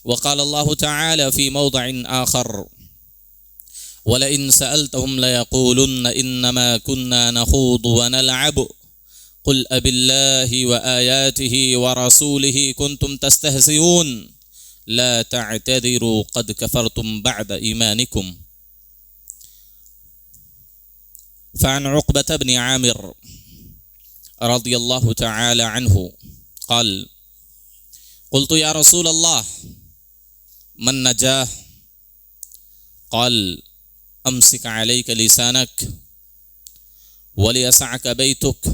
وقال الله تعالى في موضع آخر وَلَئِنْ سَأَلْتَهُمْ لَيَقُولُنَّ إِنَّمَا كُنَّا نَخُوضُ وَنَلْعَبُ قُلْ أَبِاللَّهِ وَآيَاتِهِ وَرَسُولِهِ كُنْتُمْ تَسْتَهْزِئُونَ لَا تَعْتَذِرُوا قَدْ كَفَرْتُمْ بَعْدَ إِيمَانِكُمْ. فعن عقبة بن عامر رضي الله تعالى عنه قال قلت يا رسول الله من نجاه قال امسك عليك لسانك وليسعك بيتك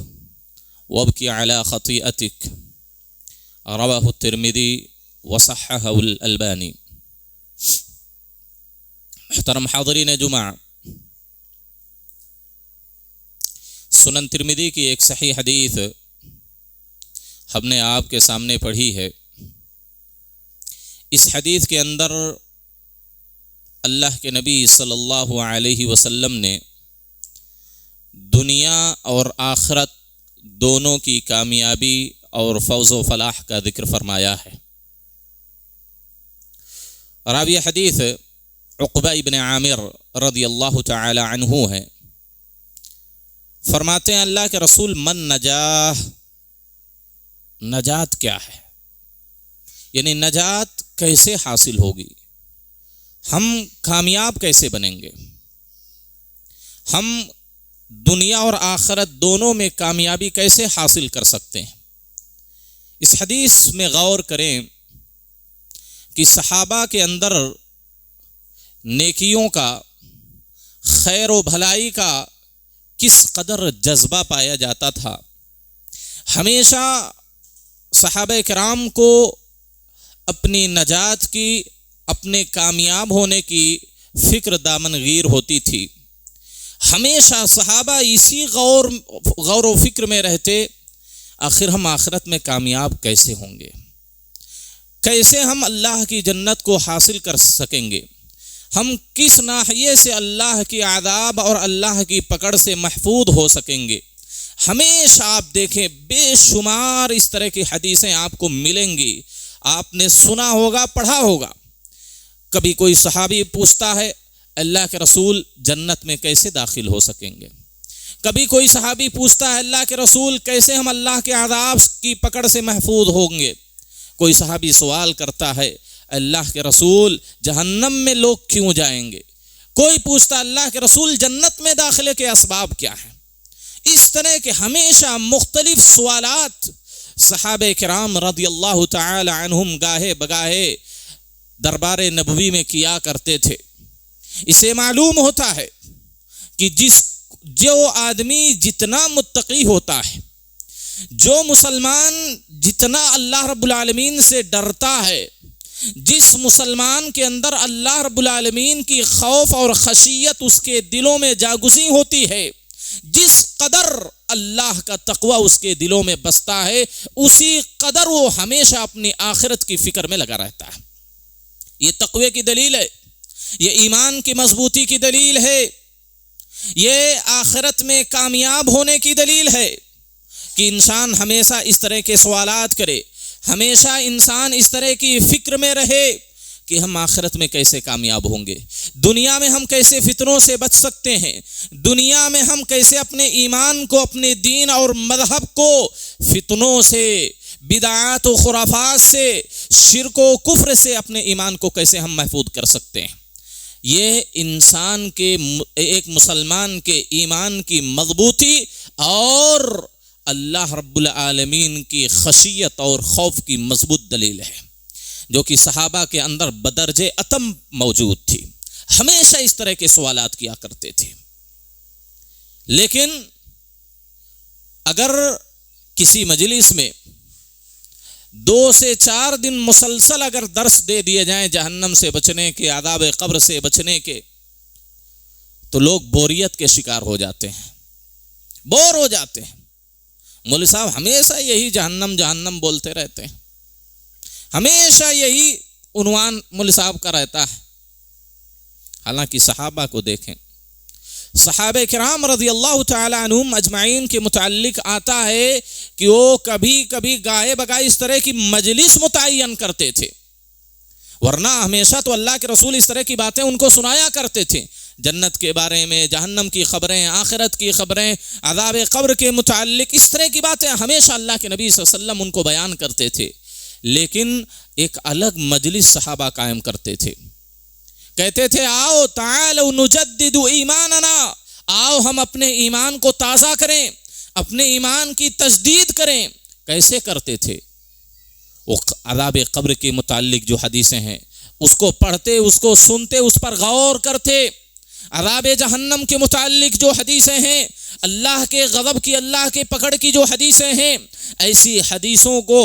وابكي على خطيئتك. رواه الترمذي وصححه الألباني. محترم حاضرین جمعہ، سنن ترمذی کی ایک صحیح حدیث ہم نے آپ کے سامنے پڑھی ہے۔ اس حدیث کے اندر اللہ کے نبی صلی اللہ علیہ وسلم نے دنیا اور آخرت دونوں کی کامیابی اور فوز و فلاح کا ذکر فرمایا ہے۔ راوی حدیث عقبہ ابن عامر رضی اللہ تعالی عنہ ہے۔ فرماتے ہیں اللہ کے رسول من نجاہ، نجات کیا ہے؟ یعنی نجات کیسے حاصل ہوگی؟ ہم کامیاب کیسے بنیں گے؟ ہم دنیا اور آخرت دونوں میں کامیابی کیسے حاصل کر سکتے ہیں؟ اس حدیث میں غور کریں کہ صحابہ کے اندر نیکیوں کا، خیر و بھلائی کا کس قدر جذبہ پایا جاتا تھا۔ ہمیشہ صحابہ کرام کو اپنی نجات کی، اپنے کامیاب ہونے کی فکر دامن گیر ہوتی تھی۔ ہمیشہ صحابہ اسی غور و فکر میں رہتے، آخر ہم آخرت میں کامیاب کیسے ہوں گے، کیسے ہم اللہ کی جنت کو حاصل کر سکیں گے، ہم کس ناحیے سے اللہ کی عذاب اور اللہ کی پکڑ سے محفوظ ہو سکیں گے۔ ہمیشہ آپ دیکھیں بے شمار اس طرح کی حدیثیں آپ کو ملیں گی، آپ نے سنا ہوگا، پڑھا ہوگا۔ کبھی کوئی صحابی پوچھتا ہے اللہ کے رسول جنت میں کیسے داخل ہو سکیں گے؟ کبھی کوئی صحابی پوچھتا ہے اللہ کے رسول کیسے ہم اللہ کے عذاب کی پکڑ سے محفوظ ہوں گے؟ کوئی صحابی سوال کرتا ہے اللہ کے رسول جہنم میں لوگ کیوں جائیں گے؟ کوئی پوچھتا اللہ کے رسول جنت میں داخلے کے اسباب کیا ہیں؟ اس طرح کے ہمیشہ مختلف سوالات صحابہ کرام رضی اللہ تعالی عنہم گاہے بگاہے دربار نبوی میں کیا کرتے تھے۔ اسے معلوم ہوتا ہے کہ جو آدمی جتنا متقی ہوتا ہے، جو مسلمان جتنا اللہ رب العالمین سے ڈرتا ہے، جس مسلمان کے اندر اللہ رب العالمین کی خوف اور خشیت اس کے دلوں میں جاگزی ہوتی ہے، جس قدر اللہ کا تقوی اس کے دلوں میں بستا ہے، اسی قدر وہ ہمیشہ اپنی آخرت کی فکر میں لگا رہتا ہے۔ یہ تقوی کی دلیل ہے، یہ ایمان کی مضبوطی کی دلیل ہے، یہ آخرت میں کامیاب ہونے کی دلیل ہے کہ انسان ہمیشہ اس طرح کے سوالات کرے، ہمیشہ انسان اس طرح کی فکر میں رہے کہ ہم آخرت میں کیسے کامیاب ہوں گے، دنیا میں ہم کیسے فتنوں سے بچ سکتے ہیں، دنیا میں ہم کیسے اپنے ایمان کو، اپنے دین اور مذہب کو فتنوں سے، بدعات و خرافات سے، شرک و کفر سے اپنے ایمان کو کیسے ہم محفوظ کر سکتے ہیں۔ یہ انسان کے، ایک مسلمان کے ایمان کی مضبوطی اور اللہ رب العالمین کی خشیت اور خوف کی مضبوط دلیل ہے، جو کہ صحابہ کے اندر بدرجہ اتم موجود تھی۔ ہمیشہ اس طرح کے سوالات کیا کرتے تھے۔ لیکن اگر کسی مجلس میں 2 سے 4 دن مسلسل اگر درس دے دیے جائیں جہنم سے بچنے کے، عذاب قبر سے بچنے کے، تو لوگ بوریت کے شکار ہو جاتے ہیں، بور ہو جاتے ہیں۔ مولوی صاحب ہمیشہ یہی جہنم جہنم بولتے رہتے ہیں، ہمیشہ یہی عنوان مولوی صاحب کا رہتا ہے۔ حالانکہ صحابہ کو دیکھیں، صحابہ کرام رضی اللہ تعالی عنہم اجمعین کے متعلق آتا ہے کہ وہ کبھی کبھی گاہے بگاہے اس طرح کی مجلس متعین کرتے تھے، ورنہ ہمیشہ تو اللہ کے رسول اس طرح کی باتیں ان کو سنایا کرتے تھے، جنت کے بارے میں، جہنم کی خبریں، آخرت کی خبریں، عذاب قبر کے متعلق اس طرح کی باتیں ہمیشہ اللہ کے نبی صلی اللہ علیہ وسلم ان کو بیان کرتے تھے۔ لیکن ایک الگ مجلس صحابہ قائم کرتے تھے، کہتے تھے آؤ تعالوا نجدد ایماننا، آؤ ہم اپنے ایمان کو تازہ کریں، اپنے ایمان کی تجدید کریں۔ کیسے کرتے تھے؟ وہ عذاب قبر کے متعلق جو حدیثیں ہیں اس کو پڑھتے، اس کو سنتے، اس پر غور کرتے۔ عذاب جہنم کے متعلق جو حدیثیں ہیں، اللہ کے غضب کی، اللہ کے پکڑ کی جو حدیثیں ہیں، ایسی حدیثوں کو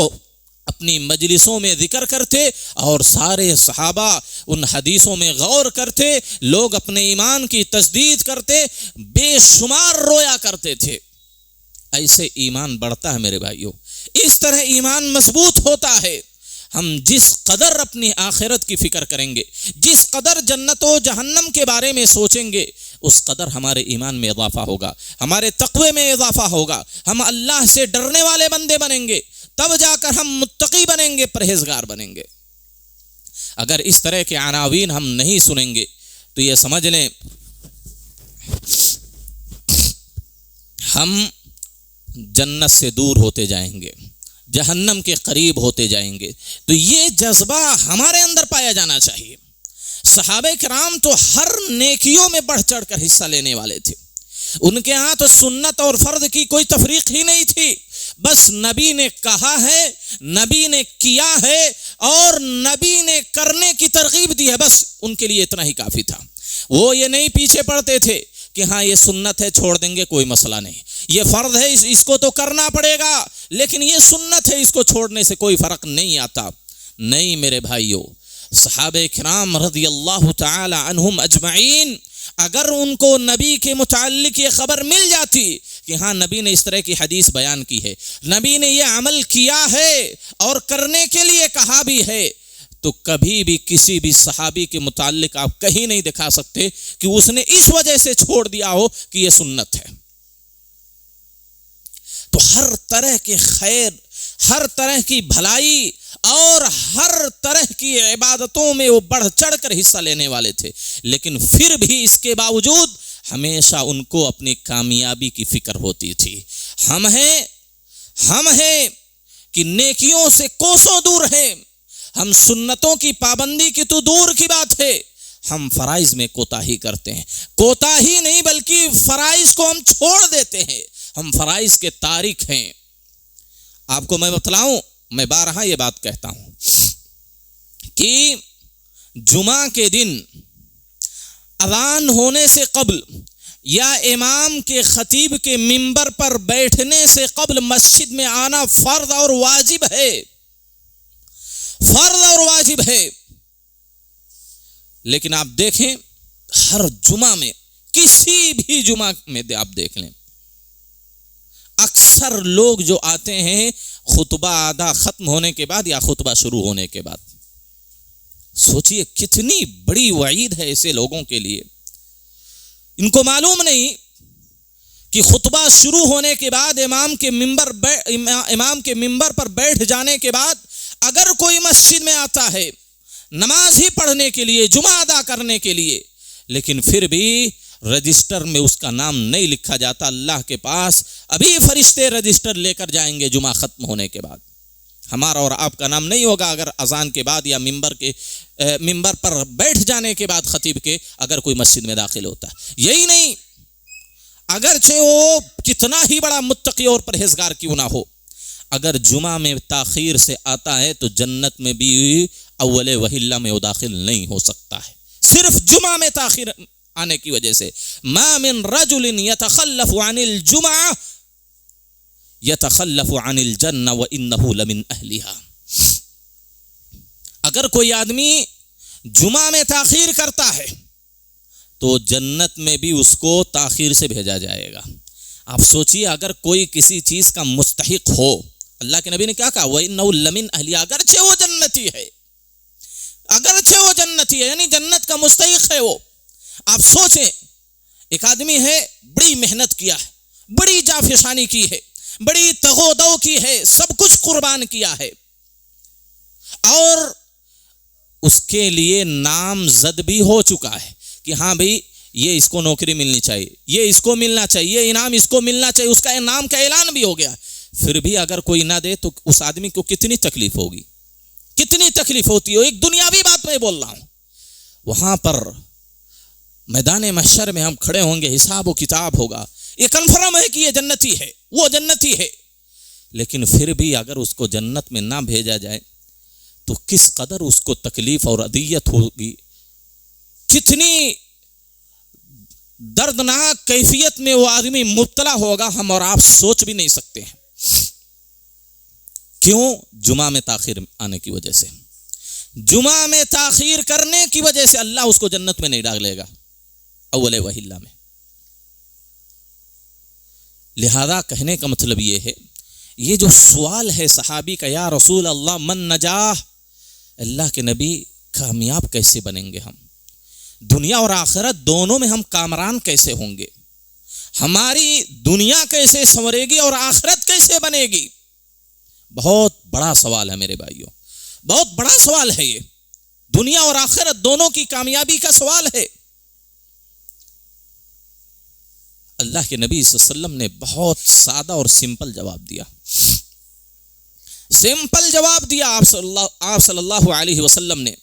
اپنی مجلسوں میں ذکر کرتے اور سارے صحابہ ان حدیثوں میں غور کرتے، لوگ اپنے ایمان کی تجدید کرتے، بے شمار رویا کرتے تھے۔ ایسے ایمان بڑھتا ہے میرے بھائیوں، اس طرح ایمان مضبوط ہوتا ہے۔ ہم جس قدر اپنی آخرت کی فکر کریں گے، جس قدر جنت و جہنم کے بارے میں سوچیں گے، اس قدر ہمارے ایمان میں اضافہ ہوگا، ہمارے تقوی میں اضافہ ہوگا، ہم اللہ سے ڈرنے والے بندے بنیں گے، تب جا کر ہم متقی بنیں گے، پرہیزگار بنیں گے۔ اگر اس طرح کے عناوین ہم نہیں سنیں گے تو یہ سمجھ لیں ہم جنت سے دور ہوتے جائیں گے، جہنم کے قریب ہوتے جائیں گے۔ تو یہ جذبہ ہمارے اندر پایا جانا چاہیے۔ صحابہ کرام تو ہر نیکیوں میں بڑھ چڑھ کر حصہ لینے والے تھے، ان کے ہاں تو سنت اور فرض کی کوئی تفریق ہی نہیں تھی، بس نبی نے کہا ہے، نبی نے کیا ہے اور نبی نے کرنے کی ترغیب دی ہے، بس ان کے لیے اتنا ہی کافی تھا۔ وہ یہ نہیں پیچھے پڑتے تھے کہ ہاں یہ سنت ہے چھوڑ دیں گے کوئی مسئلہ نہیں، یہ فرض ہے اس کو تو کرنا پڑے گا، لیکن یہ سنت ہے اس کو چھوڑنے سے کوئی فرق نہیں آتا۔ نہیں میرے بھائیوں، صحابہ کرام رضی اللہ تعالی عنہم اجمعین، اگر ان کو نبی کے متعلق یہ خبر مل جاتی کہ ہاں نبی نے اس طرح کی حدیث بیان کی ہے، نبی نے یہ عمل کیا ہے اور کرنے کے لیے کہا بھی ہے، تو کبھی بھی کسی بھی صحابی کے متعلق آپ کہیں نہیں دکھا سکتے کہ اس نے اس وجہ سے چھوڑ دیا ہو کہ یہ سنت ہے۔ تو ہر طرح کے خیر، ہر طرح کی بھلائی اور ہر طرح کی عبادتوں میں وہ بڑھ چڑھ کر حصہ لینے والے تھے، لیکن پھر بھی اس کے باوجود ہمیشہ ان کو اپنی کامیابی کی فکر ہوتی تھی۔ ہم ہیں کہ نیکیوں سے کوسوں دور ہیں، ہم سنتوں کی پابندی کی تو دور کی بات ہے، ہم فرائض میں کوتاہی کرتے ہیں، کوتاہی نہیں بلکہ فرائض کو ہم چھوڑ دیتے ہیں، ہم فرائض کے تارک ہیں۔ آپ کو میں بتلاؤں، میں بارہا یہ بات کہتا ہوں کہ جمعہ کے دن اذان ہونے سے قبل یا امام کے خطیب کے منبر پر بیٹھنے سے قبل مسجد میں آنا فرض اور واجب ہے، فرض اور واجب ہے۔ لیکن آپ دیکھیں ہر جمعہ میں، کسی بھی جمعہ میں آپ دیکھ لیں، اکثر لوگ جو آتے ہیں خطبہ آدھا ختم ہونے کے بعد یا خطبہ شروع ہونے کے بعد، سوچئے کتنی بڑی وعید ہے ایسے لوگوں کے لیے۔ ان کو معلوم نہیں کہ خطبہ شروع ہونے کے بعد امام کے منبر پر بیٹھ جانے کے بعد اگر کوئی مسجد میں آتا ہے نماز ہی پڑھنے کے لیے، جمعہ ادا کرنے کے لیے، لیکن پھر بھی رجسٹر میں اس کا نام نہیں لکھا جاتا اللہ کے پاس، ابھی فرشتے رجسٹر لے کر جائیں گے جمعہ ختم ہونے کے بعد، ہمارا اور آپ کا نام نہیں ہوگا اگر اذان کے بعد یا منبر پر بیٹھ جانے کے بعد خطیب کے اگر کوئی مسجد میں داخل ہوتا ہے۔ یہی نہیں، اگرچہ وہ کتنا ہی بڑا متقی اور پرہیزگار کیوں نہ ہو، اگر جمعہ میں تاخیر سے آتا ہے تو جنت میں بھی اول وحلہ میں وہ داخل نہیں ہو سکتا ہے، صرف جمعہ میں تاخیر آنے کی وجہ سے۔ ما من رجل يتخلف عن الجمعہ يتخلف عن الجنہ وانہ لمن اہلها، اگر کوئی آدمی جمعہ میں تاخیر کرتا ہے تو جنت میں بھی اس کو تاخیر سے بھیجا جائے گا۔ آپ سوچئے اگر کوئی کسی چیز کا مستحق ہو، اللہ کے نبی نے کیا کہا، وَإِنَّهُ لَمِنْ أَهْلِهَا، اگرچہ وہ جنتی ہے، اگرچہ وہ جنتی ہے، یعنی جنت کا مستحق ہے وہ۔ آپ سوچیں ایک آدمی ہے، بڑی محنت کیا ہے، بڑی جافشانی کی ہے، بڑی تغو دو کی ہے، سب کچھ قربان کیا ہے، اور اس کے لیے نامزد بھی ہو چکا ہے کہ ہاں بھئی یہ اس کو نوکری ملنی چاہیے، یہ اس کو ملنا چاہیے، یہ انعام اس کو ملنا چاہیے، اس کا انعام کا اعلان بھی ہو گیا، پھر بھی اگر کوئی نہ دے تو اس آدمی کو کتنی تکلیف ہوگی، کتنی تکلیف ہوتی ہے۔ ایک دنیاوی بات میں بول رہا ہوں، وہاں پر میدان محشر میں ہم کھڑے ہوں گے، حساب و کتاب ہوگا، یہ کنفرم ہے کہ یہ جنتی ہے، وہ جنتی ہے، لیکن پھر بھی اگر اس کو جنت میں نہ بھیجا جائے تو کس قدر اس کو تکلیف اور اذیت ہوگی، کتنی دردناک کیفیت میں وہ آدمی مبتلا ہوگا، ہم اور آپ سوچ بھی نہیں سکتے ہیں۔ کیوں؟ جمعہ میں تاخیر آنے کی وجہ سے، جمعہ میں تاخیر کرنے کی وجہ سے اللہ اس کو جنت میں نہیں ڈالے گا اول وہلہ میں۔ لہذا کہنے کا مطلب یہ ہے، یہ جو سوال ہے صحابی کا، یا رسول اللہ من نجاح، اللہ کے نبی کامیاب کیسے بنیں گے ہم، دنیا اور آخرت دونوں میں ہم کامران کیسے ہوں گے، ہماری دنیا کیسے سنورے گی اور آخرت کیسے بنے گی؟ بہت بڑا سوال ہے میرے بھائیوں، بہت بڑا سوال ہے یہ، دنیا اور آخرت دونوں کی کامیابی کا سوال ہے۔ اللہ کے نبی صلی اللہ علیہ وسلم نے بہت سادہ اور سمپل جواب دیا، سمپل جواب دیا آپ صلی اللہ علیہ وسلم نے۔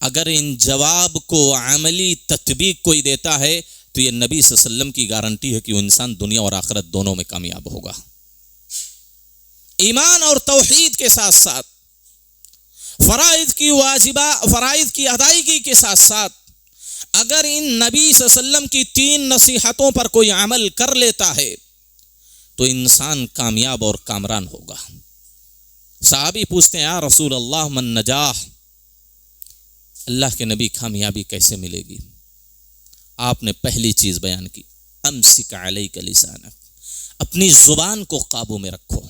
اگر ان جواب کو عملی تطبیق کوئی دیتا ہے تو یہ نبی صلی اللہ علیہ وسلم کی گارنٹی ہے کہ وہ انسان دنیا اور آخرت دونوں میں کامیاب ہوگا۔ ایمان اور توحید کے ساتھ ساتھ، فرائض کی ادائیگی کے ساتھ ساتھ، اگر ان نبی صلی اللہ علیہ وسلم کی 3 نصیحتوں پر کوئی عمل کر لیتا ہے تو انسان کامیاب اور کامران ہوگا۔ صحابی پوچھتے ہیں، یا رسول اللہ من نجاح، اللہ کے نبی کامیابی کیسے ملے گی؟ آپ نے پہلی چیز بیان کی، امسک علیک لسانک، اپنی زبان کو قابو میں رکھو،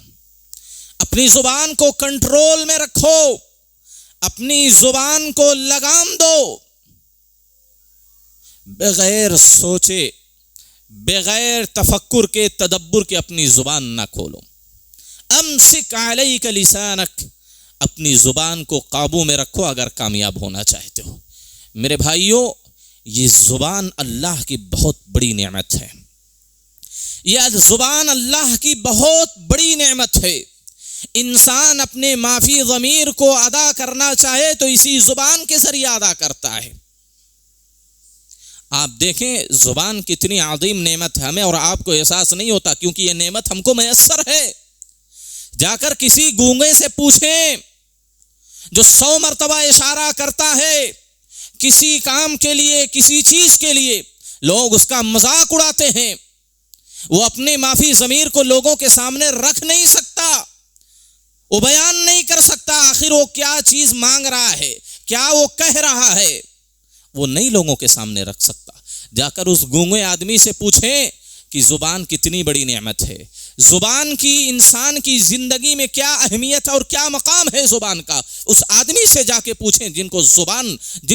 اپنی زبان کو کنٹرول میں رکھو، اپنی زبان کو لگام دو، بغیر سوچے، بغیر تفکر کے، تدبر کے اپنی زبان نہ کھولو۔ امسک علیک لسانک، اپنی زبان کو قابو میں رکھو اگر کامیاب ہونا چاہتے ہو۔ میرے بھائیوں، یہ زبان اللہ کی بہت بڑی نعمت ہے، یہ زبان اللہ کی بہت بڑی نعمت ہے۔ انسان اپنے معافی ضمیر کو ادا کرنا چاہے تو اسی زبان کے ذریعے ادا کرتا ہے۔ آپ دیکھیں زبان کتنی عظیم نعمت ہے، ہمیں اور آپ کو احساس نہیں ہوتا کیونکہ یہ نعمت ہم کو میسر ہے۔ جا کر کسی گونگے سے پوچھیں جو 100 مرتبہ اشارہ کرتا ہے کسی کام کے لیے، کسی چیز کے لیے، لوگ اس کا مذاق اڑاتے ہیں، وہ اپنے معافی ضمیر کو لوگوں کے سامنے رکھ نہیں سکتا، وہ بیان نہیں کر سکتا آخر وہ کیا چیز مانگ رہا ہے، کیا وہ کہہ رہا ہے، وہ نہیں لوگوں کے سامنے رکھ سکتا۔ جا کر اس گونگے آدمی سے پوچھیں کہ زبان کتنی بڑی نعمت ہے، زبان کی انسان کی زندگی میں کیا اہمیت ہے اور کیا مقام ہے زبان کا، اس آدمی سے جا کے پوچھیں جن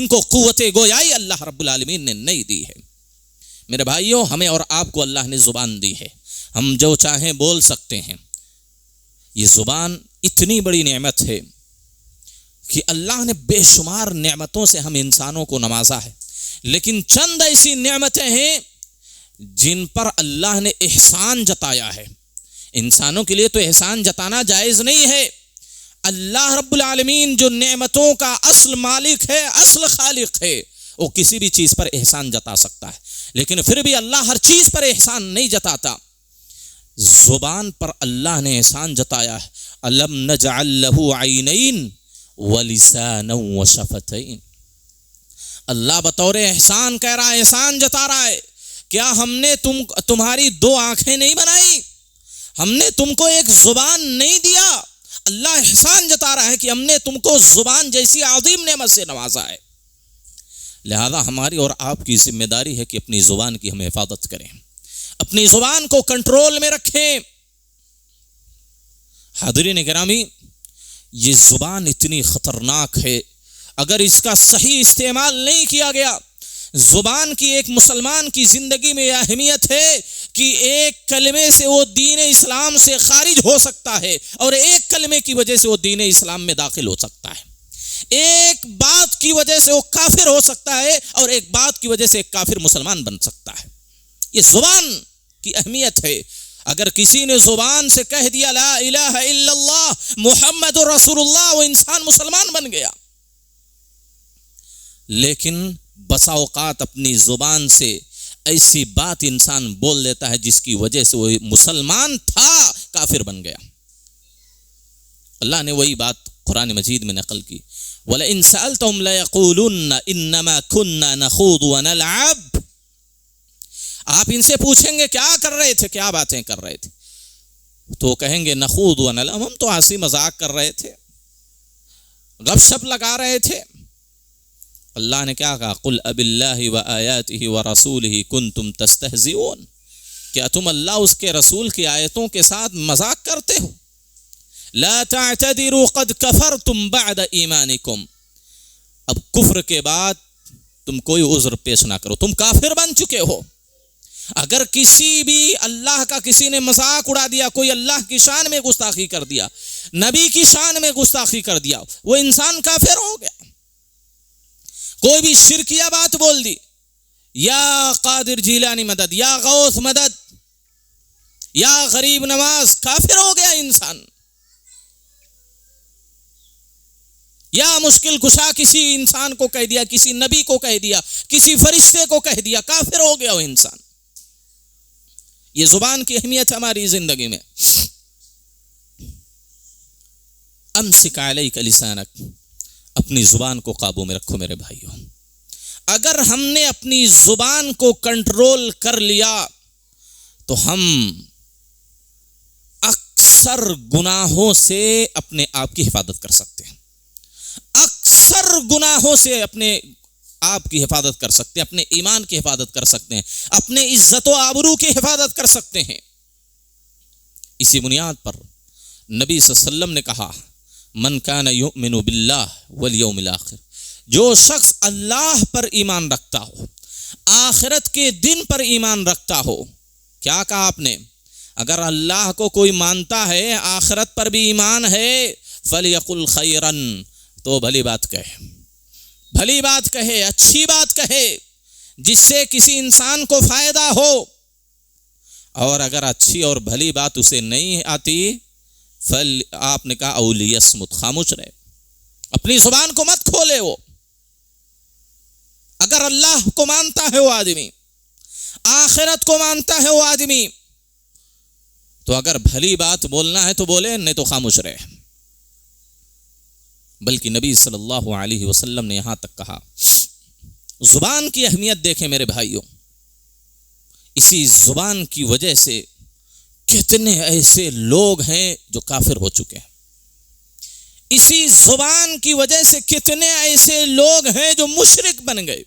کو قوت گویائی اللہ رب العالمین نے نہیں دی ہے۔ میرے بھائیوں، ہمیں اور آپ کو اللہ نے زبان دی ہے، ہم جو چاہیں بول سکتے ہیں۔ یہ زبان اتنی بڑی نعمت ہے کہ اللہ نے بے شمار نعمتوں سے ہم انسانوں کو نوازا ہے، لیکن چند ایسی نعمتیں ہیں جن پر اللہ نے احسان جتایا ہے۔ انسانوں کے لیے تو احسان جتانا جائز نہیں ہے۔ اللہ رب العالمین جو نعمتوں کا اصل مالک ہے، اصل خالق ہے، وہ کسی بھی چیز پر احسان جتا سکتا ہے، لیکن پھر بھی اللہ ہر چیز پر احسان نہیں جتاتا۔ زبان پر اللہ نے احسان جتایا ہے، الم نجعل لہ عینین ولسانا وشفتین۔ اللہ بطور احسان کہہ رہا ہے، احسان جتا رہا ہے، کیا ہم نے تمہاری 2 آنکھیں نہیں بنائی، ہم نے تم کو ایک زبان نہیں دیا؟ اللہ احسان جتا رہا ہے کہ ہم نے تم کو زبان جیسی عظیم نعمت سے نوازا ہے۔ لہذا ہماری اور آپ کی ذمہ داری ہے کہ اپنی زبان کی ہم حفاظت کریں، اپنی زبان کو کنٹرول میں رکھیں۔ حاضرین گرامی، یہ زبان اتنی خطرناک ہے، اگر اس کا صحیح استعمال نہیں کیا گیا، زبان کی ایک مسلمان کی زندگی میں یہ اہمیت ہے کہ ایک کلمے سے وہ دین اسلام سے خارج ہو سکتا ہے اور ایک کلمے کی وجہ سے وہ دین اسلام میں داخل ہو سکتا ہے۔ ایک بات کی وجہ سے وہ کافر ہو سکتا ہے اور ایک بات کی وجہ سے ایک کافر مسلمان بن سکتا ہے. یہ زبان کی اہمیت ہے. اگر کسی نے زبان سے کہہ دیا لا الہ الا اللہ محمد رسول اللہ، وہ انسان مسلمان بن گیا. لیکن بسا اوقات اپنی زبان سے ایسی بات انسان بول دیتا ہے جس کی وجہ سے وہ مسلمان تھا کافر بن گیا. اللہ نے وہی بات قرآن مجید میں نقل کی، وَلَئِن سَأَلْتَهُمْ لَيَقُولُنَّ إِنَّمَا كُنَّا نَخُوضُ وَنَلْعَبُ. آپ ان سے پوچھیں گے کیا کر رہے تھے، کیا باتیں کر رہے تھے، تو کہیں گے نخوض ونلعب، ہم تو ہنسی مذاق کر رہے تھے، گپ شپ لگا رہے تھے. اللہ نے کیا کہا، قل اب اللہ وآیاتہ ورسولہ کنتم تستہزئون. کیا تم اللہ اس کے رسول کی آیتوں کے ساتھ مذاق کرتے ہو؟ لا تعتذروا قد کفرتم بعد ایمانکم. اب کفر کے بعد تم کوئی عذر پیش نہ کرو، تم کافر بن چکے ہو. اگر کسی بھی اللہ کا کسی نے مذاق اڑا دیا، کوئی اللہ کی شان میں گستاخی کر دیا، نبی کی شان میں گستاخی کر دیا، وہ انسان کافر ہو گیا. کوئی بھی شرکیہ بات بول دی، یا قادر جیلانی مدد، یا غوث مدد، یا غریب نواز، کافر ہو گیا انسان. یا مشکل کشا کسی انسان کو کہہ دیا، کسی نبی کو کہہ دیا، کسی فرشتے کو کہہ دیا، کافر ہو گیا وہ انسان. یہ زبان کی اہمیت ہماری زندگی میں. امسک علیک لسانک، اپنی زبان کو قابو میں رکھو میرے بھائیوں. اگر ہم نے اپنی زبان کو کنٹرول کر لیا تو ہم اکثر گناہوں سے اپنے آپ کی حفاظت کر سکتے ہیں. اکثر گناہوں سے اپنے آپ کی حفاظت کر سکتے ہیں، اپنے ایمان کی حفاظت کر سکتے ہیں، اپنے عزت و آبرو کی حفاظت کر سکتے ہیں. اسی بنیاد پر نبی صلی اللہ علیہ وسلم نے کہا، من کان یؤمن باللہ والیوم الآخر، جو شخص اللہ پر ایمان رکھتا ہو، آخرت کے دن پر ایمان رکھتا ہو. کیا کہا آپ نے؟ اگر اللہ کو کوئی مانتا ہے، آخرت پر بھی ایمان ہے، فلیقل خیرا، تو بھلی بات کہے، بھلی بات کہے، اچھی بات کہے جس سے کسی انسان کو فائدہ ہو. اور اگر اچھی اور بھلی بات اسے نہیں آتی، آپ نے کہا اولیسمت، خاموش رہے، اپنی زبان کو مت کھولے. وہ اگر اللہ کو مانتا ہے وہ آدمی، آخرت کو مانتا ہے وہ آدمی، تو اگر بھلی بات بولنا ہے تو بولے، نہیں تو خاموش رہے. بلکہ نبی صلی اللہ علیہ وسلم نے یہاں تک کہا، زبان کی اہمیت دیکھیں میرے بھائیوں. اسی زبان کی وجہ سے کتنے ایسے لوگ ہیں جو کافر ہو چکے ہیں. اسی زبان کی وجہ سے کتنے ایسے لوگ ہیں جو مشرک بن گئے.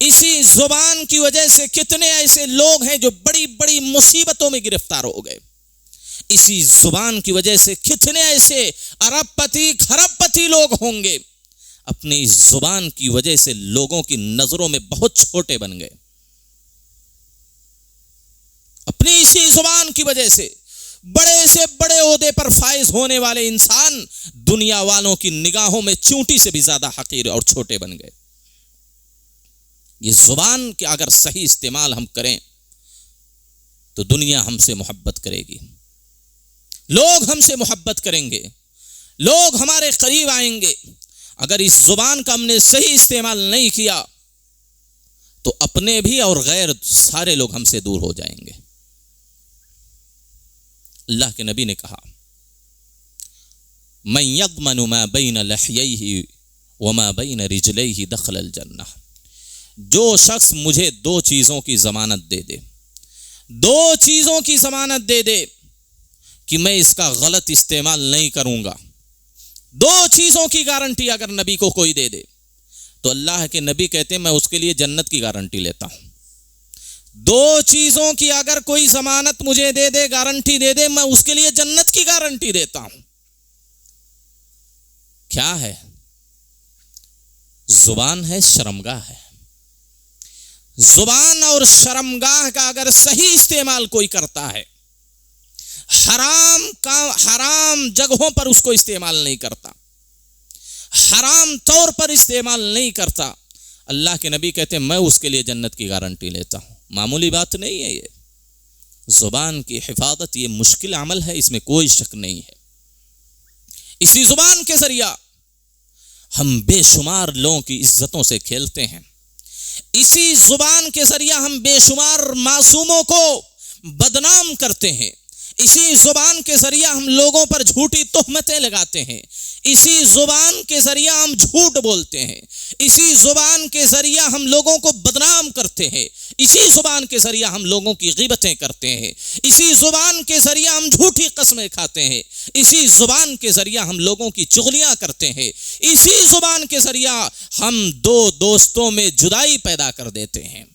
اسی زبان کی وجہ سے کتنے ایسے لوگ ہیں جو بڑی بڑی مصیبتوں میں گرفتار ہو گئے. اسی زبان کی وجہ سے کتنے ایسے ارب پتی کھرب پتی لوگ ہوں گے، اپنی اس زبان کی وجہ سے لوگوں کی نظروں میں بہت چھوٹے بن گئے. اپنی اسی زبان کی وجہ سے بڑے سے بڑے عہدے پر فائز ہونے والے انسان دنیا والوں کی نگاہوں میں چونٹی سے بھی زیادہ حقیر اور چھوٹے بن گئے. یہ زبان کے اگر صحیح استعمال ہم کریں تو دنیا ہم سے محبت کرے گی، لوگ ہم سے محبت کریں گے، لوگ ہمارے قریب آئیں گے. اگر اس زبان کا ہم نے صحیح استعمال نہیں کیا تو اپنے بھی اور غیر سارے لوگ ہم سے دور ہو جائیں گے. اللہ کے نبی نے کہا، من یضمن ما بین لحییہ وما بین رجلیہ دخل الجنہ. جو شخص مجھے دو چیزوں کی ضمانت دے دے، دو چیزوں کی ضمانت دے دے کہ میں اس کا غلط استعمال نہیں کروں گا، دو چیزوں کی گارنٹی اگر نبی کو کوئی دے دے تو اللہ کے نبی کہتے ہیں میں اس کے لیے جنت کی گارنٹی لیتا ہوں. دو چیزوں کی اگر کوئی ضمانت مجھے دے دے، گارنٹی دے دے، میں اس کے لیے جنت کی گارنٹی دیتا ہوں. کیا ہے؟ زبان ہے، شرمگاہ ہے. زبان اور شرمگاہ کا اگر صحیح استعمال کوئی کرتا ہے، حرام جگہوں پر اس کو استعمال نہیں کرتا، حرام طور پر استعمال نہیں کرتا، اللہ کے نبی کہتے ہیں میں اس کے لیے جنت کی گارنٹی لیتا ہوں۔ معمولی بات نہیں ہے یہ، زبان کی حفاظت یہ مشکل عمل ہے، اس میں کوئی شک نہیں ہے۔ اسی زبان کے ذریعہ ہم بے شمار لوگوں کی عزتوں سے کھیلتے ہیں، اسی زبان کے ذریعہ ہم بے شمار معصوموں کو بدنام کرتے ہیں، اسی زبان کے ذریعہ ہم لوگوں پر جھوٹی تہمتیں لگاتے ہیں، اسی زبان کے ذریعہ ہم جھوٹ بولتے ہیں، اسی زبان کے ذریعہ ہم لوگوں کو بدنام کرتے ہیں، اسی زبان کے ذریعہ ہم لوگوں کی غیبتیں کرتے ہیں، اسی زبان کے ذریعہ ہم جھوٹی قسمیں کھاتے ہیں، اسی زبان کے ذریعہ ہم لوگوں کی چغلیاں کرتے ہیں، اسی زبان کے ذریعہ ہم دو دوستوں میں جدائی پیدا کر دیتے ہیں۔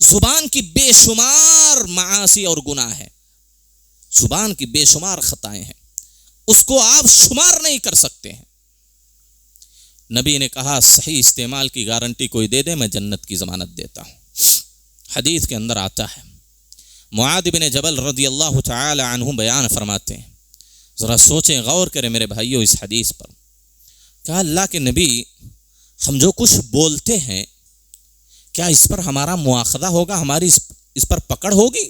زبان کی بے شمار معاصی اور گناہ ہے، زبان کی بے شمار خطائیں ہیں، اس کو آپ شمار نہیں کر سکتے ہیں۔ نبی نے کہا صحیح استعمال کی گارنٹی کوئی دے دے میں جنت کی ضمانت دیتا ہوں۔ حدیث کے اندر آتا ہے، معاذ بن جبل رضی اللہ تعالی عنہ بیان فرماتے ہیں، ذرا سوچیں غور کریں میرے بھائیوں اس حدیث پر، کہا اللہ کے نبی ہم جو کچھ بولتے ہیں کیا اس پر ہمارا مواخذہ ہوگا، ہماری اس پر پکڑ ہوگی؟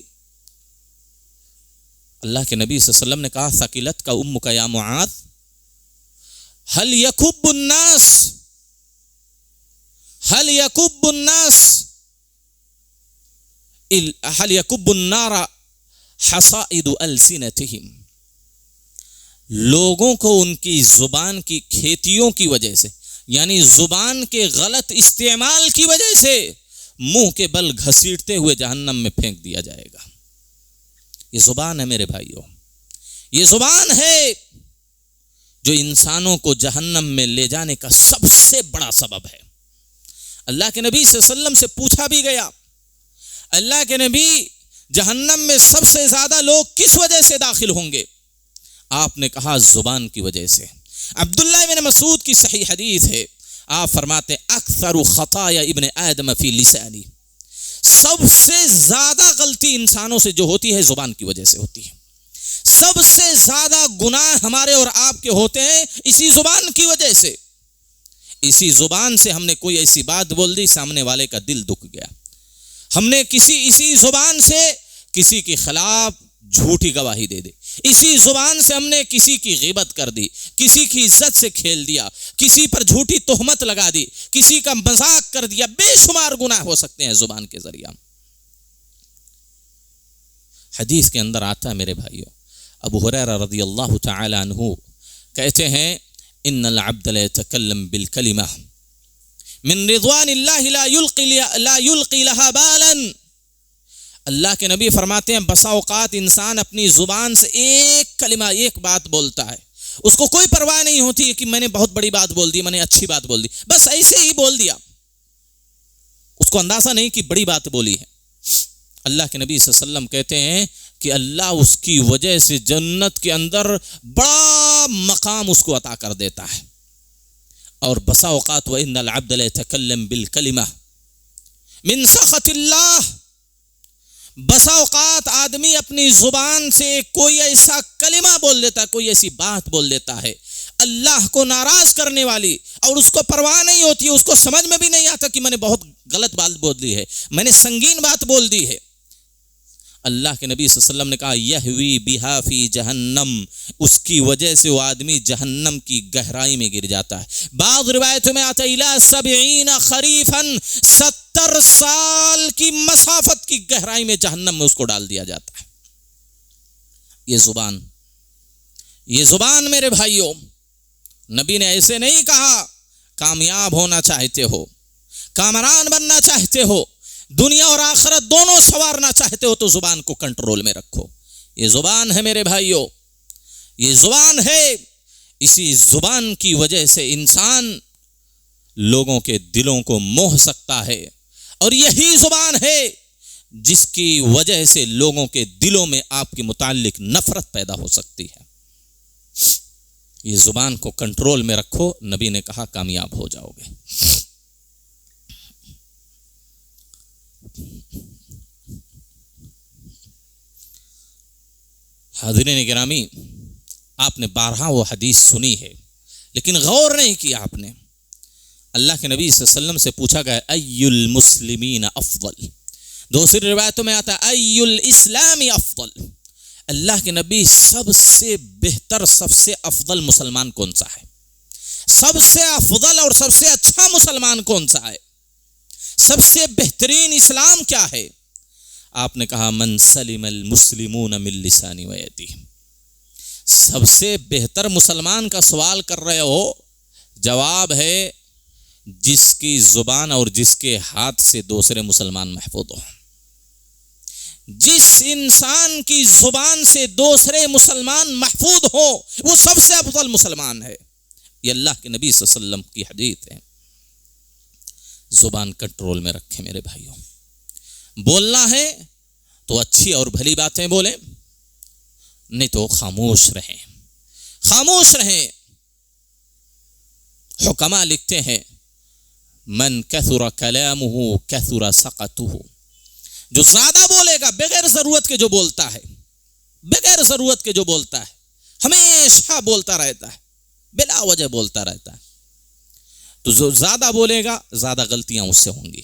اللہ کے نبی صلی اللہ علیہ وسلم نے کہا ثقلت کا امک یا معاذ هل يكب النار حصائد السنتهم، لوگوں کو ان کی زبان کی کھیتیوں کی وجہ سے، یعنی زبان کے غلط استعمال کی وجہ سے منہ کے بل گھسیٹتے ہوئے جہنم میں پھینک دیا جائے گا۔ یہ زبان ہے میرے بھائیوں، یہ زبان ہے جو انسانوں کو جہنم میں لے جانے کا سب سے بڑا سبب ہے۔ اللہ کے نبی صلی اللہ علیہ وسلم سے پوچھا بھی گیا، اللہ کے نبی جہنم میں سب سے زیادہ لوگ کس وجہ سے داخل ہوں گے؟ آپ نے کہا زبان کی وجہ سے۔ عبداللہ بن مسعود کی صحیح حدیث ہے، آپ فرماتے اکثر خطایا ابن آدم فی لسانی، سب سے زیادہ غلطی انسانوں سے جو ہوتی ہے زبان کی وجہ سے ہوتی ہے، سب سے زیادہ گناہ ہمارے اور آپ کے ہوتے ہیں اسی زبان کی وجہ سے۔ اسی زبان سے ہم نے کوئی ایسی بات بول دی، سامنے والے کا دل دکھ گیا، ہم نے اسی زبان سے کسی کے خلاف جھوٹی گواہی دے دی، اسی زبان سے ہم نے کسی کی غیبت کر دی، کسی کی عزت سے کھیل دیا، کسی پر جھوٹی تہمت لگا دی، کسی کا مذاق کر دیا، بے شمار گناہ ہو سکتے ہیں زبان کے ذریعہ۔ حدیث کے اندر آتا ہے میرے بھائیوں، ابو ہریرہ رضی اللہ تعالی عنہ کہتے ہیں ان العبد لا يتكلم بالكلمة من رضوان اللہ لا يلقي لها بالا، اللہ کے نبی فرماتے ہیں بسا اوقات انسان اپنی زبان سے ایک کلمہ، ایک بات بولتا ہے، اس کو کوئی پرواہ نہیں ہوتی کہ میں نے بہت بڑی بات بول دی، میں نے اچھی بات بول دی، بس ایسے ہی بول دیا، اس کو اندازہ نہیں کہ بڑی بات بولی ہے۔ اللہ کے نبی صلی اللہ علیہ وسلم کہتے ہیں کہ اللہ اس کی وجہ سے جنت کے اندر بڑا مقام اس کو عطا کر دیتا ہے۔ اور بسا اوقات وَإِنَّ الْعَبْدَ لَيَتَكَلَّمُ بِالْكَلِمَةِ مِنْ سَخَطِ اللَّهِ، بسا اوقات آدمی اپنی زبان سے کوئی ایسا کلمہ بول دیتا ہے، کوئی ایسی بات بول دیتا ہے اللہ کو ناراض کرنے والی، اور اس کو پرواہ نہیں ہوتی، اس کو سمجھ میں بھی نہیں آتا کہ میں نے بہت غلط بات بول دی ہے، میں نے سنگین بات بول دی ہے۔ اللہ کے نبی صلی اللہ علیہ وسلم نے کہا یہوی بہا فی جہنم، اس کی وجہ سے وہ آدمی جہنم کی گہرائی میں گر جاتا ہے۔ بعض روایتوں میں آتا ہے الی 70 خریفا، 70 سال کی مسافت کی گہرائی میں جہنم میں اس کو ڈال دیا جاتا ہے۔ یہ زبان میرے بھائیوں، نبی نے ایسے نہیں کہا کامیاب ہونا چاہتے ہو، کامران بننا چاہتے ہو، دنیا اور آخرت دونوں سنوارنا چاہتے ہو تو زبان کو کنٹرول میں رکھو۔ یہ زبان ہے میرے بھائیوں، یہ زبان ہے، اسی زبان کی وجہ سے انسان لوگوں کے دلوں کو موہ سکتا ہے، اور یہی زبان ہے جس کی وجہ سے لوگوں کے دلوں میں آپ کے متعلق نفرت پیدا ہو سکتی ہے۔ یہ زبان کو کنٹرول میں رکھو، نبی نے کہا کامیاب ہو جاؤ گے۔ حاضرین گرامی، آپ نے بارہا وہ حدیث سنی ہے لیکن غور نہیں کیا آپ نے. اللہ کے نبی صلی اللہ علیہ وسلم سے پوچھا گیا ای المسلمین افضل. دوسری روایتوں میں آتا ہے ای الاسلام افضل. اللہ کے نبی سب سے بہتر سب سے افضل مسلمان کون سا ہے؟ سب سے افضل اور سب سے اچھا مسلمان کون سا ہے؟ سب سے بہترین اسلام کیا ہے؟ آپ نے کہا من سلم المسلمون من لسانی و یدی. سب سے بہتر مسلمان کا سوال کر رہے ہو، جواب ہے جس کی زبان اور جس کے ہاتھ سے دوسرے مسلمان محفوظ ہو. جس انسان کی زبان سے دوسرے مسلمان محفوظ ہو وہ سب سے افضل مسلمان ہے. یہ اللہ کے نبی صلی اللہ علیہ وسلم کی حدیث ہے. زبان کنٹرول میں رکھیں میرے بھائیوں. بولنا ہے تو اچھی اور بھلی باتیں بولیں، نہیں تو خاموش رہیں. خاموش رہیں. حکما لکھتے ہیں من کثر کلامہ کثر سقطہ. جو زیادہ بولے گا بغیر ضرورت کے جو بولتا ہے، بغیر ضرورت کے جو بولتا ہے، ہمیشہ بولتا رہتا ہے، بلا وجہ بولتا رہتا ہے، تو جو زیادہ بولے گا زیادہ غلطیاں اس سے ہوں گی.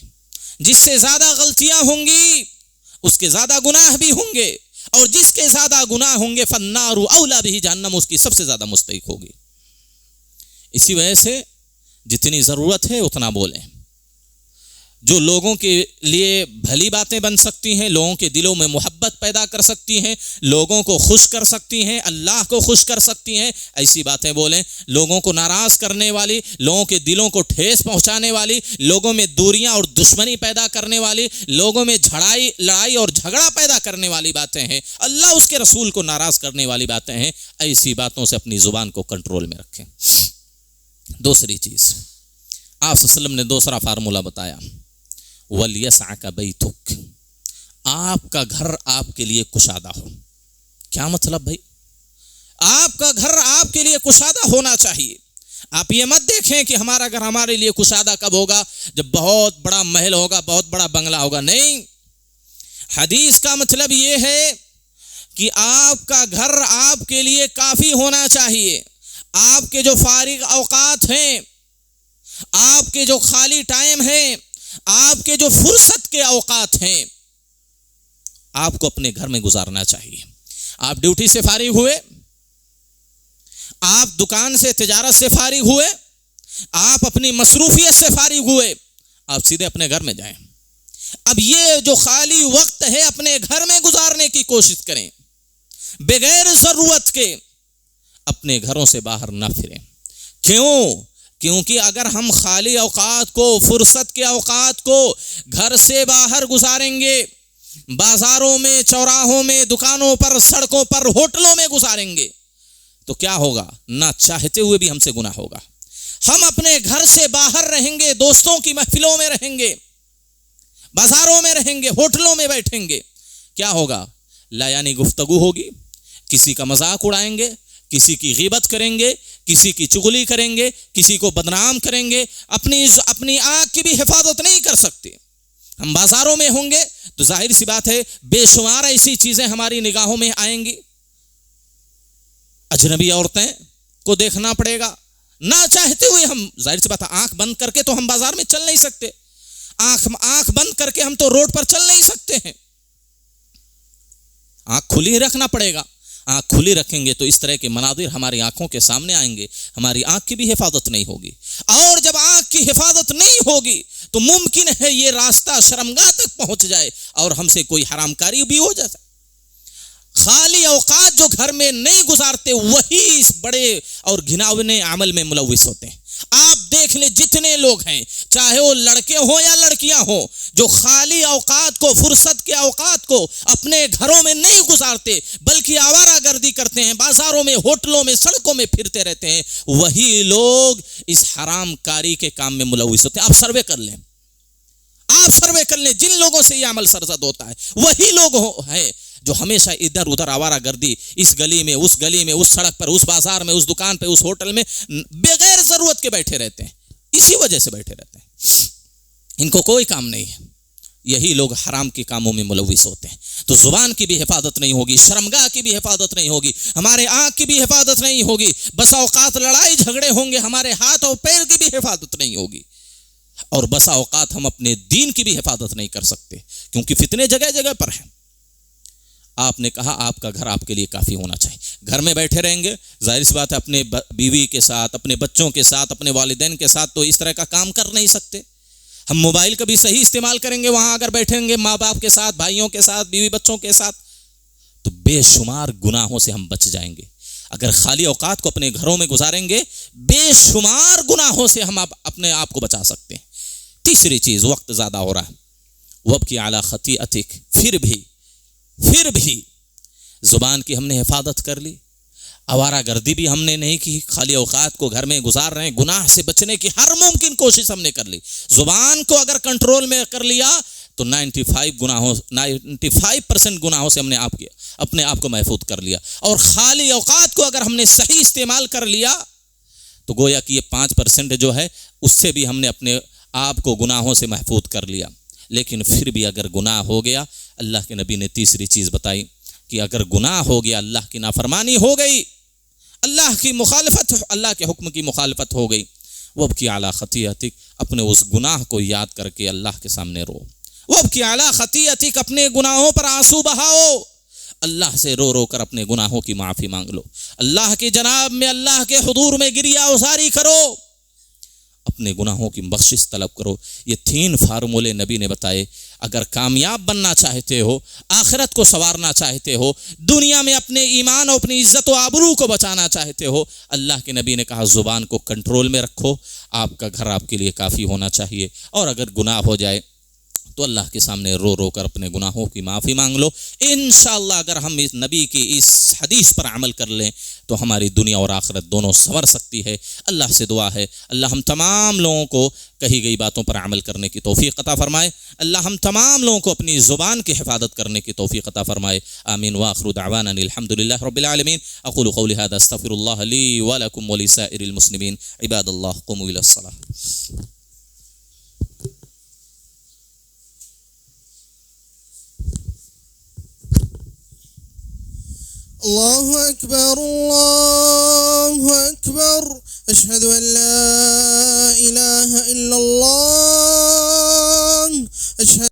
جس سے زیادہ غلطیاں ہوں گی اس کے زیادہ گناہ بھی ہوں گے، اور جس کے زیادہ گناہ ہوں گے فالنار اولی بہ، جہنم اس کی سب سے زیادہ مستحق ہوگی. اسی وجہ سے جتنی ضرورت ہے اتنا بولیں. جو لوگوں کے لیے بھلی باتیں بن سکتی ہیں، لوگوں کے دلوں میں محبت پیدا کر سکتی ہیں، لوگوں کو خوش کر سکتی ہیں، اللہ کو خوش کر سکتی ہیں، ایسی باتیں بولیں. لوگوں کو ناراض کرنے والی، لوگوں کے دلوں کو ٹھیس پہنچانے والی، لوگوں میں دوریاں اور دشمنی پیدا کرنے والی، لوگوں میں لڑائی اور جھگڑا پیدا کرنے والی باتیں ہیں، اللہ اس کے رسول کو ناراض کرنے والی باتیں ہیں. ایسی باتوں سے اپنی زبان کو کنٹرول میں رکھیں. دوسری چیز آپ صلی اللہ علیہ وسلم نے دوسرا فارمولہ بتایا وَلْيَسْعَكَ بَيْتُكَ. آپ کا گھر آپ کے لیے کشادہ ہو. کیا مطلب بھائی؟ آپ کا گھر آپ کے لیے کشادہ ہونا چاہیے. آپ یہ مت دیکھیں کہ ہمارا گھر ہمارے لیے کشادہ کب ہوگا؟ جب بہت بڑا محل ہوگا، بہت بڑا بنگلہ ہوگا. نہیں، حدیث کا مطلب یہ ہے کہ آپ کا گھر آپ کے لیے کافی ہونا چاہیے. آپ کے جو فارغ اوقات ہیں، آپ کے جو خالی ٹائم ہیں، آپ کے جو فرصت کے اوقات ہیں، آپ کو اپنے گھر میں گزارنا چاہیے. آپ ڈیوٹی سے فارغ ہوئے، آپ دکان سے تجارت سے فارغ ہوئے، آپ اپنی مصروفیت سے فارغ ہوئے، آپ سیدھے اپنے گھر میں جائیں. اب یہ جو خالی وقت ہے اپنے گھر میں گزارنے کی کوشش کریں. بغیر ضرورت کے اپنے گھروں سے باہر نہ پھریں. کیوں؟ کیونکہ اگر ہم خالی اوقات کو، فرصت کے اوقات کو گھر سے باہر گزاریں گے، بازاروں میں، چوراہوں میں، دکانوں پر، سڑکوں پر، ہوٹلوں میں گزاریں گے، تو کیا ہوگا؟ نہ چاہتے ہوئے بھی ہم سے گناہ ہوگا. ہم اپنے گھر سے باہر رہیں گے، دوستوں کی محفلوں میں رہیں گے، بازاروں میں رہیں گے، ہوٹلوں میں بیٹھیں گے، کیا ہوگا؟ لا یعنی گفتگو ہوگی، کسی کا مذاق اڑائیں گے، کسی کی غیبت کریں گے، کسی کی چغلی کریں گے، کسی کو بدنام کریں گے. اپنی آنکھ کی بھی حفاظت نہیں کر سکتے. ہم بازاروں میں ہوں گے تو ظاہر سی بات ہے بے شمار ایسی چیزیں ہماری نگاہوں میں آئیں گی. اجنبی عورتیں کو دیکھنا پڑے گا. نہ چاہتے ہوئے ہم، ظاہر سی بات ہے آنکھ بند کر کے تو ہم بازار میں چل نہیں سکتے. آنکھ بند کر کے ہم تو روڈ پر چل نہیں سکتے ہیں. آنکھ کھلی رکھنا پڑے گا. آنکھ کھلی رکھیں گے تو اس طرح کے مناظر ہماری آنکھوں کے سامنے آئیں گے. ہماری آنکھ کی بھی حفاظت نہیں ہوگی. اور جب آنکھ کی حفاظت نہیں ہوگی تو ممکن ہے یہ راستہ شرمگاہ تک پہنچ جائے اور ہم سے کوئی حرام کاری بھی ہو جائے. خالی اوقات جو گھر میں نہیں گزارتے وہی اس بڑے اور گھناونے عمل میں ملوث ہوتے ہیں. آپ دیکھ لیں جتنے لوگ ہیں، چاہے وہ لڑکے ہوں یا لڑکیاں ہوں، جو خالی اوقات کو، فرصت کے اوقات کو اپنے گھروں میں نہیں گزارتے بلکہ آوارہ گردی کرتے ہیں، بازاروں میں، ہوٹلوں میں، سڑکوں میں پھرتے رہتے ہیں، وہی لوگ اس حرام کاری کے کام میں ملوث ہوتے ہیں. آپ سروے کر لیں، جن لوگوں سے یہ عمل سرزد ہوتا ہے وہی لوگ ہیں جو ہمیشہ ادھر ادھر آوارہ گردی، اس گلی میں، اس گلی میں، اس سڑک پر، اس بازار میں، اس دکان پہ، اس ہوٹل میں بغیر ضرورت کے بیٹھے رہتے ہیں. اسی وجہ سے بیٹھے رہتے ہیں. ان کو کوئی کام نہیں ہے. یہی لوگ حرام کے کاموں میں ملوث ہوتے ہیں. تو زبان کی بھی حفاظت نہیں ہوگی, شرمگاہ کی بھی حفاظت نہیں ہوگی, ہمارے آنکھ کی بھی حفاظت نہیں ہوگی, بسا اوقات لڑائی جھگڑے ہوں گے, ہمارے ہاتھ اور پیر کی بھی حفاظت نہیں ہوگی, اور بسا اوقات ہم اپنے دین کی بھی حفاظت نہیں کر سکتے, کیونکہ فتنے جگہ جگہ پر ہیں. آپ نے کہا آپ کا گھر آپ کے لیے کافی ہونا چاہیے. گھر میں بیٹھے رہیں گے, ظاہر سی بات ہے اپنے بیوی کے ساتھ, اپنے بچوں کے ساتھ, اپنے والدین کے ساتھ تو اس طرح کا کام کر نہیں سکتے. ہم موبائل کا بھی صحیح استعمال کریں گے وہاں اگر بیٹھیں گے ماں باپ کے ساتھ, بھائیوں کے ساتھ, بیوی بچوں کے ساتھ, تو بے شمار گناہوں سے ہم بچ جائیں گے. اگر خالی اوقات کو اپنے گھروں میں گزاریں گے, بے شمار گناہوں سے ہم اپنے آپ کو بچا سکتے ہیں. تیسری چیز, وقت زیادہ ہو رہا ہے, وابکی علی خطیئتک, پھر بھی زبان کی ہم نے حفاظت کر لی, آوارہ گردی بھی ہم نے نہیں کی, خالی اوقات کو گھر میں گزار رہے ہیں, گناہ سے بچنے کی ہر ممکن کوشش ہم نے کر لی. زبان کو اگر کنٹرول میں کر لیا تو 95% گناہوں سے ہم نے اپنے آپ کو محفوظ کر لیا. اور خالی اوقات کو اگر ہم نے صحیح استعمال کر لیا تو گویا کہ یہ 5% جو ہے اس سے بھی ہم نے اپنے آپ کو گناہوں سے محفوظ کر لیا. لیکن پھر بھی اگر گناہ ہو گیا, اللہ کے نبی نے تیسری چیز بتائی کہ اگر گناہ ہو گیا, اللہ کی نافرمانی ہو گئی, اللہ کی مخالفت, اللہ کے حکم کی مخالفت ہو گئی, وابکی علی خطیئتک, اپنے اس گناہ کو یاد کر کے اللہ کے سامنے رو. وابکی علی خطیئتک, اپنے گناہوں پر آنسو بہاؤ, اللہ سے رو رو کر اپنے گناہوں کی معافی مانگ لو, اللہ کی جناب میں, اللہ کے حضور میں گریہ اوزاری کرو, اپنے گناہوں کی بخشش طلب کرو. یہ 3 فارمولے نبی نے بتائے. اگر کامیاب بننا چاہتے ہو, آخرت کو سنوارنا چاہتے ہو, دنیا میں اپنے ایمان اور اپنی عزت و آبرو کو بچانا چاہتے ہو, اللہ کے نبی نے کہا زبان کو کنٹرول میں رکھو, آپ کا گھر آپ کے لیے کافی ہونا چاہیے. اور اگر گناہ ہو جائے تو اللہ کے سامنے رو رو کر اپنے گناہوں کی معافی مانگ لو. انشاءاللہ اگر ہم اس نبی کی اس حدیث پر عمل کر لیں تو ہماری دنیا اور آخرت دونوں سنور سکتی ہے. اللہ سے دعا ہے اللہ ہم تمام لوگوں کو کہی گئی باتوں پر عمل کرنے کی توفیق عطا فرمائے. اللہ ہم تمام لوگوں کو اپنی زبان کی حفاظت کرنے کی توفیق عطا فرمائے. آمین. وآخر دعوانا الحمدللہ رب العالمین. اقول قولی هذا استغفر الله لي ولكم ولسائر المسلمين. عباد الله قوموا الى الصلاة. الله أكبر الله أكبر أشهد أن لا إله إلا الله